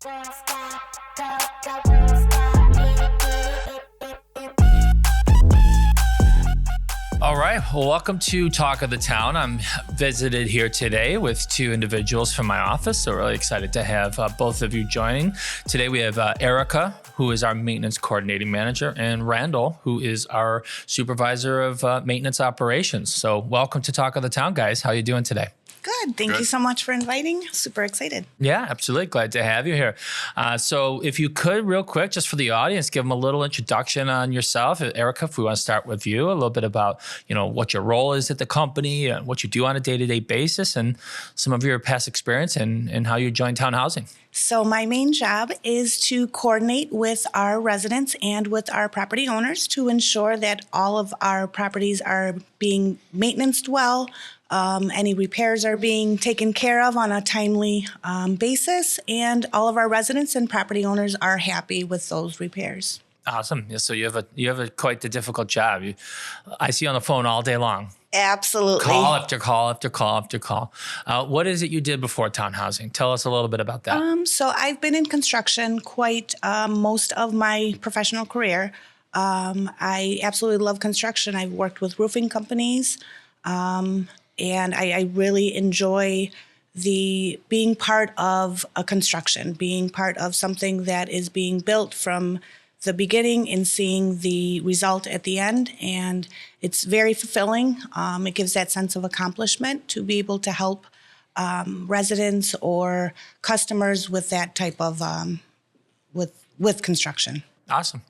All right. Well, welcome to Talk of the Town. I'm visited here today with two individuals from my office, so really excited to have both of you joining. Today we have Erica, who is our maintenance coordinating manager, and Randall, who is our supervisor of maintenance operations. So welcome to Talk of the Town, guys. How are you doing today? Good. Thank you so much for inviting. Super excited. Yeah, absolutely. Glad to have you here. So if you could, real quick, just for the audience, give them a little introduction on yourself. Erica, if we want to start with you, a little bit about, what your role is at the company and what you do on a day-to-day basis and some of your past experience and how you joined Towne Housing. So my main job is to coordinate with our residents and with our property owners to ensure that all of our properties are being maintained well. Any repairs are being taken care of on a timely basis, and all of our residents and property owners are happy with those repairs. Awesome. Yeah, so you have a quite the difficult job. I see you on the phone all day long. Absolutely. Call after call after call after call. What is it you did before Towne Housing? Tell us a little bit about that. So I've been in construction quite most of my professional career. I absolutely love construction. I've worked with roofing companies. And I really enjoy being part of a construction, being part of something that is being built from the beginning and seeing the result at the end. And it's very fulfilling. It gives that sense of accomplishment to be able to help residents or customers with that type of, with construction. Awesome.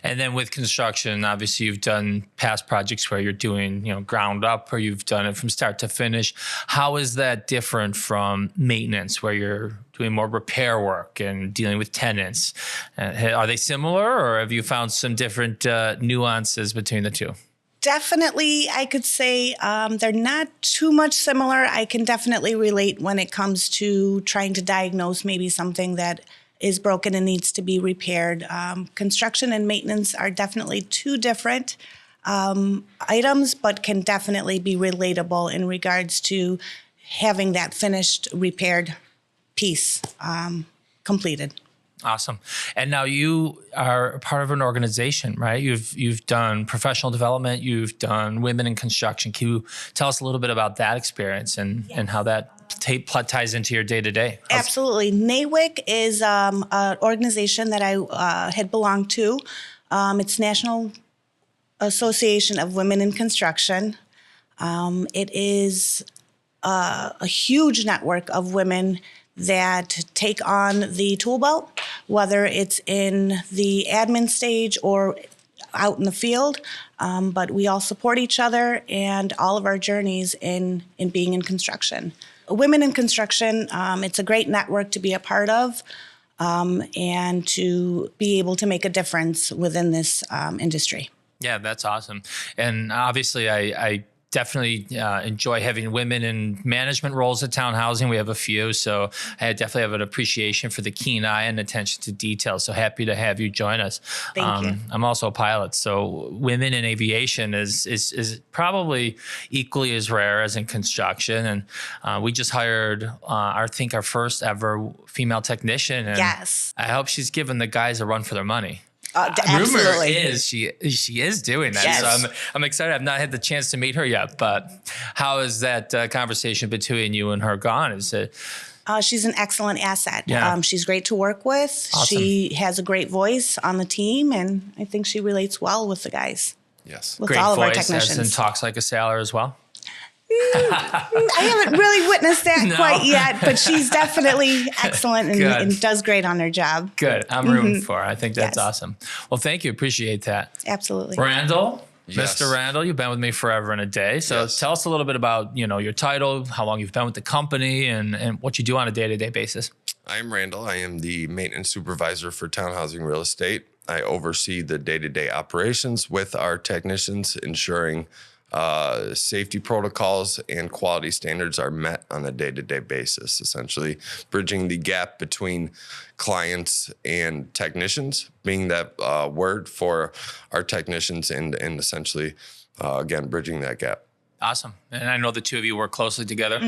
And then with construction, obviously you've done past projects where you're doing, ground up, or you've done it from start to finish. How is that different from maintenance, where you're doing more repair work and dealing with tenants? Are they similar, or have you found some different nuances between the two? Definitely, I could say they're not too much similar. I can definitely relate when it comes to trying to diagnose maybe something that is broken and needs to be repaired. Construction and maintenance are definitely two different items, but can definitely be relatable in regards to having that finished, repaired piece completed. Awesome. And now you are part of an organization, right? You've done professional development, you've done women in construction. Can you tell us a little bit about that experience and how that ties into your day-to-day? Absolutely. NAWIC is an organization that I had belonged to. It's National Association of Women in Construction. It is a huge network of women that take on the tool belt, whether it's in the admin stage or out in the field. But we all support each other and all of our journeys in being in construction. Women in construction, it's a great network to be a part of and to be able to make a difference within this industry. Yeah, that's awesome. And obviously I definitely enjoy having women in management roles at Towne Housing. We have a few, so I definitely have an appreciation for the keen eye and attention to detail. So happy to have you join us. Thank you. I'm also a pilot, so women in aviation is probably equally as rare as in construction. And we just hired, I think, our first ever female technician. And yes. I hope she's giving the guys a run for their money. Absolutely. Rumor is she is doing that. Yes. So I'm excited. I've not had the chance to meet her yet, but how is that conversation between you and her gone? Is it? She's an excellent asset. Yeah. She's great to work with. Awesome. She has a great voice on the team, and I think she relates well with the guys. Yes. With Great all voice, of our technicians. and talks like a sailor as well. I haven't really witnessed that No. quite yet, but she's definitely excellent and does great on her job. Good. I'm rooting for her. I think that's Yes. awesome. Well, thank you. Appreciate that. Absolutely. Randall, Yes. Mr. Randall, you've been with me forever and a day. So Yes. tell us a little bit about, your title, how long you've been with the company, and what you do on a day-to-day basis. I am Randall. I am the maintenance supervisor for Towne Housing Real Estate. I oversee the day-to-day operations with our technicians, ensuring safety protocols and quality standards are met on a day-to-day basis, essentially bridging the gap between clients and technicians, being that word for our technicians and essentially, again, bridging that gap. Awesome. And I know the two of you work closely together,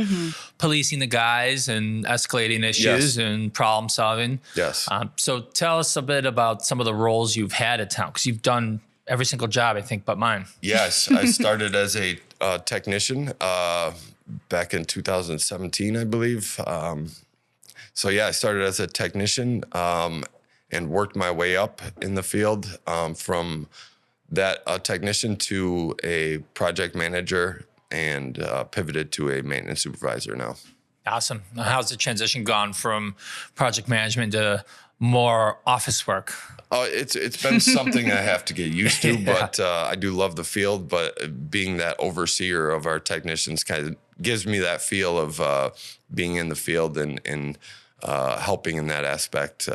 policing the guys and escalating issues and problem solving. Yes. So tell us a bit about some of the roles you've had at Towne, because you've done every single job, I think, but mine. Yes, I started as a technician back in 2017, I believe. So yeah, I started as a technician and worked my way up in the field from that technician to a project manager and pivoted to a maintenance supervisor now. Awesome. Now, how's the transition gone from project management to more office work? Oh, it's been something I have to get used to, but I do love the field. But being that overseer of our technicians kind of gives me that feel of being in the field and helping in that aspect.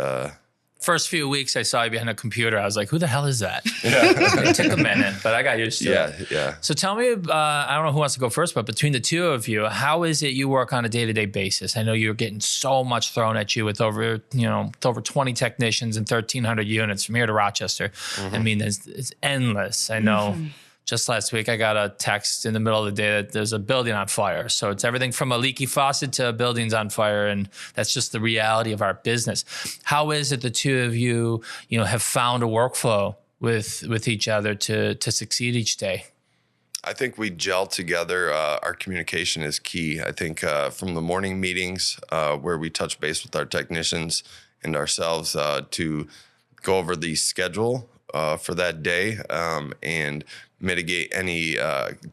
First few weeks I saw you behind a computer, I was like, who the hell is that? It took a minute, but I got used to it. Yeah. So tell me, I don't know who wants to go first, but between the two of you, how is it you work on a day-to-day basis? I know you're getting so much thrown at you with over 20 technicians and 1,300 units from here to Rochester. I mean, it's endless. I know. Just last week, I got a text in the middle of the day that there's a building on fire. So it's everything from a leaky faucet to buildings on fire. And that's just the reality of our business. How is it the two of you, have found a workflow with each other to succeed each day? I think we gel together. Our communication is key. I think from the morning meetings where we touch base with our technicians and ourselves to go over the schedule for that day and mitigate any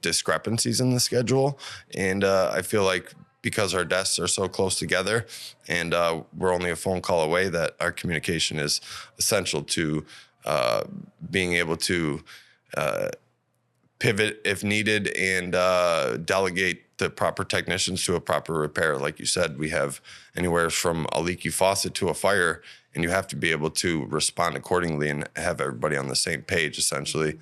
discrepancies in the schedule. And I feel like because our desks are so close together and we're only a phone call away, that our communication is essential to being able to pivot if needed and delegate the proper technicians to a proper repair. Like you said, we have anywhere from a leaky faucet to a fire, and you have to be able to respond accordingly and have everybody on the same page, essentially,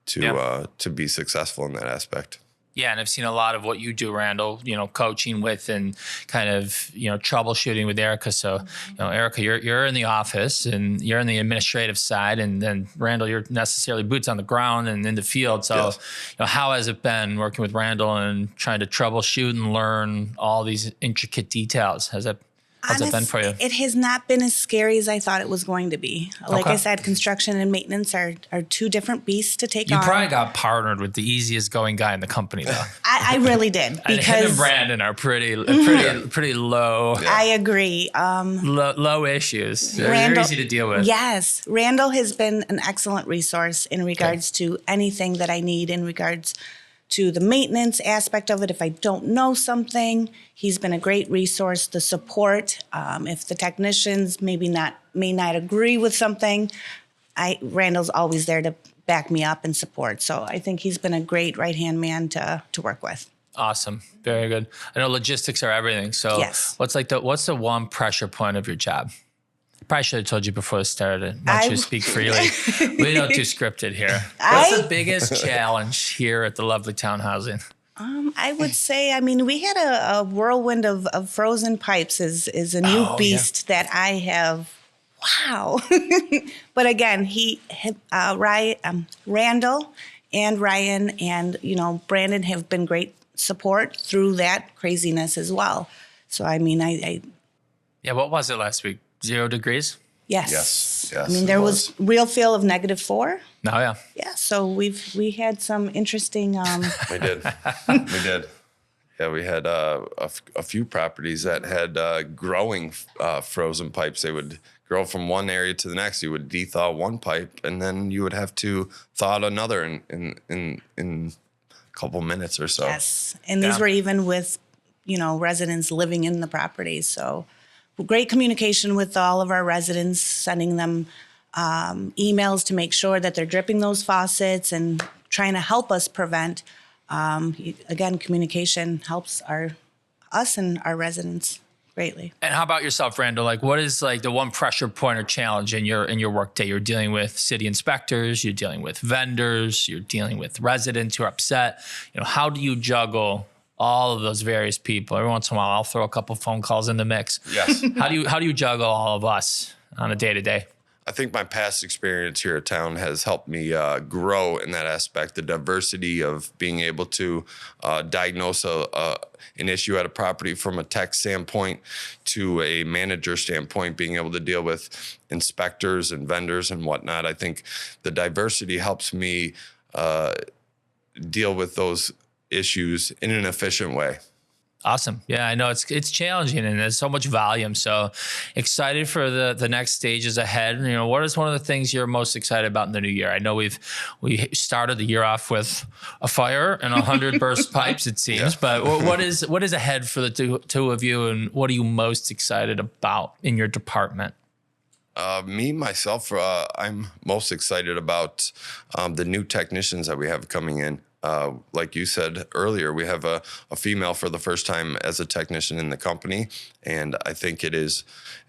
to be successful in that aspect. Yeah, and I've seen a lot of what you do, Randall, coaching with and kind of, troubleshooting with Erica. So, Erica, you're in the office and you're in the administrative side, and then Randall, you're necessarily boots on the ground and in the field. So, Yes. How has it been working with Randall and trying to troubleshoot and learn all these intricate details? How's it been for you? It has not been as scary as I thought it was going to be. Like I said, construction and maintenance are two different beasts to take on. You probably got partnered with the easiest going guy in the company, though. I really did, And him and Brandon are pretty low. Yeah. I agree. Low issues. They're Randall, easy to deal with. Yes. Randall has been an excellent resource in regards to anything that I need in regards to the maintenance aspect of it. If I don't know something, he's been a great resource. The support, if the technicians may not agree with something, Randall's always there to back me up and support. So I think he's been a great right-hand man to work with. Awesome. Very good. I know logistics are everything. So Yes. what's the one pressure point of your job? Probably should have told you before it started. Let you speak freely. We don't do scripted here. What's the biggest challenge here at the lovely Towne housing? I would say, we had a whirlwind of frozen pipes is a new beast that I have. Wow. But again, Randall and Ryan and, Brandon have been great support through that craziness as well. So, Yeah, what was it last week? 0 degrees? Yes. Yes, there was real feel of -4. Oh, yeah. Yeah, so we had some interesting. We did. Yeah, we had a few properties that had growing frozen pipes. They would grow from one area to the next. You would de-thaw one pipe, and then you would have to thaw out another in a couple minutes or so. Yes, and these were even with residents living in the properties. So great communication with all of our residents, sending them emails to make sure that they're dripping those faucets and trying to help us prevent. Again, communication helps us and our residents greatly. And how about yourself, Randall? Like, what is the one pressure point or challenge in your work day? You're dealing with city inspectors, you're dealing with vendors, you're dealing with residents who are upset. How do you juggle all of those various people? Every once in a while, I'll throw a couple phone calls in the mix. Yes. How do you juggle all of us on a day to day? I think my past experience here at Towne has helped me grow in that aspect. The diversity of being able to diagnose an issue at a property from a tech standpoint to a manager standpoint, being able to deal with inspectors and vendors and whatnot. I think the diversity helps me deal with those issues in an efficient way. Awesome. Yeah, I know it's challenging and there's so much volume. So excited for the next stages ahead. You know, what is one of the things you're most excited about in the new year? I know we started the year off with a fire and 100 burst pipes, it seems. Yeah. But what is ahead for the two of you, and what are you most excited about in your department? Myself, I'm most excited about the new technicians that we have coming in. Like you said earlier, we have a female for the first time as a technician in the company. And I think it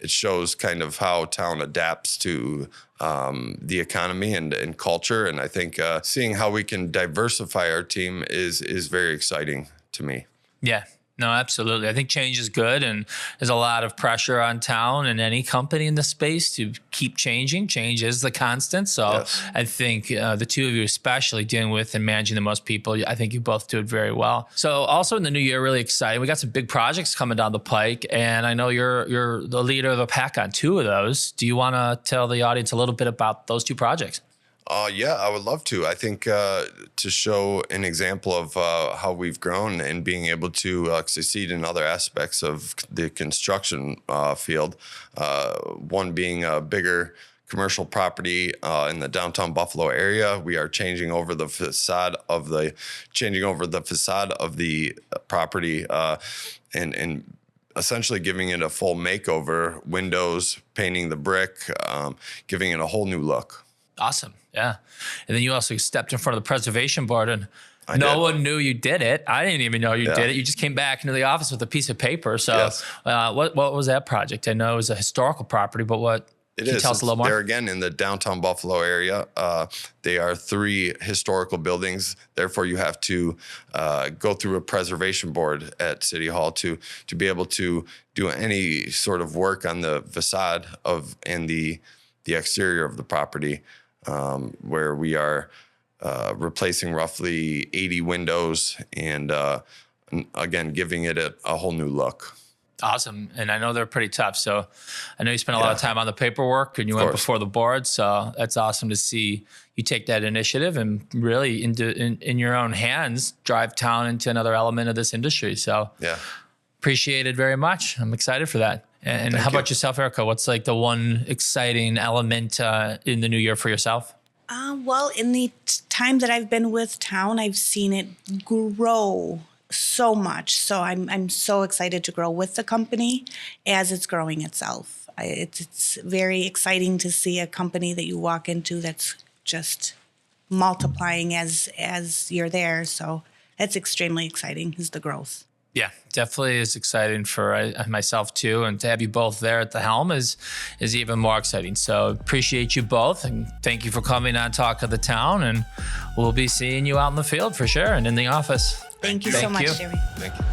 shows kind of how Towne adapts to the economy and culture. And I think seeing how we can diversify our team is very exciting to me. Yeah. No, absolutely. I think change is good, and there's a lot of pressure on Towne and any company in the space to keep changing. Change is the constant. So yes. I think the two of you, especially dealing with and managing the most people, I think you both do it very well. So also in the new year, really exciting. We got some big projects coming down the pike, and I know you're the leader of the pack on two of those. Do you want to tell the audience a little bit about those two projects? Yeah, I would love to. I think to show an example of how we've grown and being able to succeed in other aspects of the construction field, one being a bigger commercial property in the downtown Buffalo area. We are changing over the facade of the property and essentially giving it a full makeover, windows, painting the brick, giving it a whole new look. Awesome. Yeah. And then you also stepped in front of the preservation board, and no one knew you did it. I didn't even know you did it. You just came back into the office with a piece of paper. So yes. What was that project? I know it was a historical property, but what? Can you tell us a little more? They're again in the downtown Buffalo area. They are 3 historical buildings. Therefore, you have to go through a preservation board at City Hall to be able to do any sort of work on the facade and the exterior of the property, where we are replacing roughly 80 windows and again, giving it a whole new look. Awesome. And I know they're pretty tough. So I know you spent a lot of time on the paperwork, and you went before the board. So that's awesome to see you take that initiative and really in your own hands drive Towne into another element of this industry. So appreciate it very much. I'm excited for that. And how about yourself, Erica? What's like the one exciting element in the new year for yourself? Well, in the time that I've been with Towne, I've seen it grow so much. So I'm so excited to grow with the company as it's growing itself. It's very exciting to see a company that you walk into that's just multiplying as you're there. So that's extremely exciting, is the growth. Yeah, definitely is exciting for myself too. And to have you both there at the helm is even more exciting. So appreciate you both, and thank you for coming on Talk of the Town. And we'll be seeing you out in the field for sure and in the office. Thank you so much, Jerry. Thank you.